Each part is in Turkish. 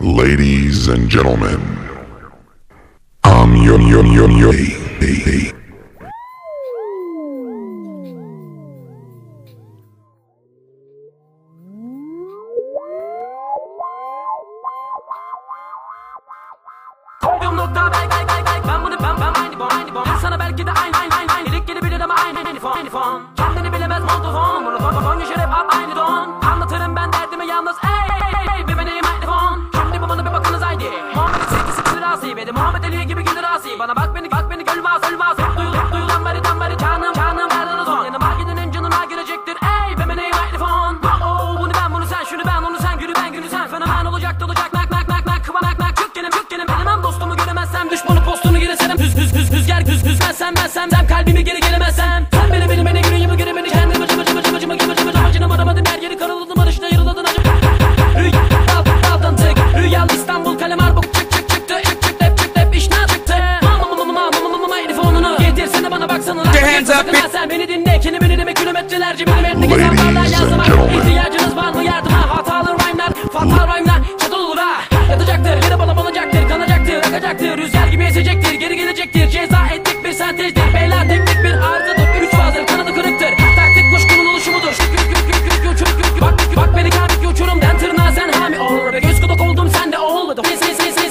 Ladies and gentlemen, I'm yo. Koyduğum nokta ben bunu aynı bon Ben sana belki de aynı İlik gelebilir ama aynı fon Kendini bilemez montofon Monofon yaşar hep aynı don Anlatırım ben derdimi yalnız ey bir benim mikrofon Şimdi bu bana bir bakınız haydi Muhammed'in sevgisi bilir asi Bedi Muhammed Ali gibi gelir asi Bana bak beni gölmez Hep duyulan bari canım derdini son Yanıma gidenin canına girecektir ey be benim mikrofon Bunu ben bunu sen şunu ben onu sen Gülü ben gülü sen fenomen olacak Nak çık gelin Benim dostumu göremezsem düşmanı postunu gireserim Hüzmezsem kalbimi geri gelemezsem Sen beni yürüyümü geri beni kendi bacımı aramadım her yeri karaladım barışta yarıladın acı Rüyadan tık Rüyal İstanbul kalem arbuk çıktı hep işten çıktı Mama fonunu getirsene bana baksana Sen beni dinle kendimi demek kilometrelerce milimetre gezenlerden yazmak İhtiyacınız var mı yardıma hatalı rhyme'lar fatal rhyme'lar çatıl olur ha Yatacaktır yere balanacaktır kanacaktır akacaktır Rüzgar gibi esecektir geri gelecektir Ceza ettik bir sentezdir beyler teknik bir arızadır Üç fazla kanadı kırıktır taktik kuşkunun oluşumudur Bak beni kalbik uçurumdan tırnağa sen hami ol Ve göz kulak oldum sen de ol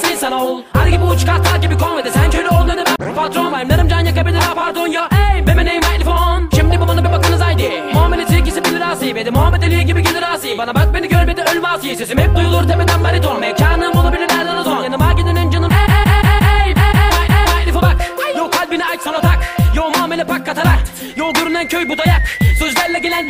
Sen sana ol Ar gibi uç kartal gibi konvede sen köle ol dedi ben Patron rhyme'larım can yakabilir ha pardon ya ey be benim mikrofon Şimdi bu bana bir bakınız haydi Muhammed'in sevgisi bilir asi Bedi Muhammed Ali gibi gelir asi Bana bak beni gör beni ölme asi Sesim hep duyulur tepeden bariton Mekanım olabilir nereden o son Yanıma gidenin canım mikrofon bak Yo kalbini aç sana tak Yo muamele pak katarakt Yo görünen köy bu dayak Sözlerle gelen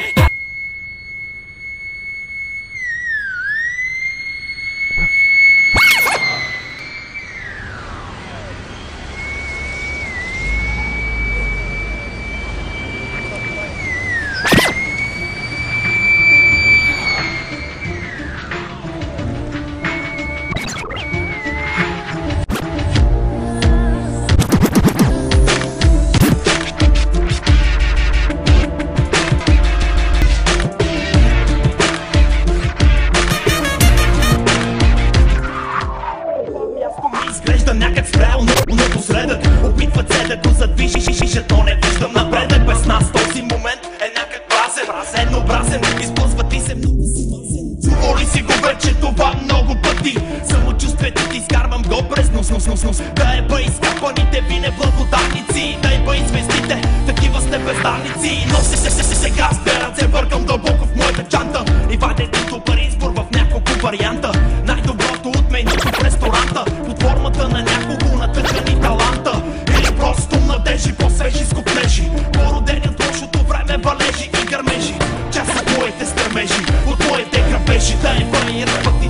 Изглежда някак спрял, но напоследък опитват се да го задвижи, то не виждам напредък. Без нас този момент е някак празен, еднообразен, изплъзва ти се много смазен. Чували си го вече това много пъти, самочувствието ти изкарвам го през нос. Да е ба изкапаните ви неблагодарници, да е ба и звездите, такива сте бездарници. Носи се сега с две ръце, бъркам дълбоко в моята чанта и вадя един добър избор в няколко варианта. Най-доброто от менюто в ресторанта, под формата на няколко натъкани таланта. Или просто младежи, по-свежи скопнежи, породени от лошото време валежи и гърмежи. Част от моите стремежи, от моите грабежи, да е бъде и разпъти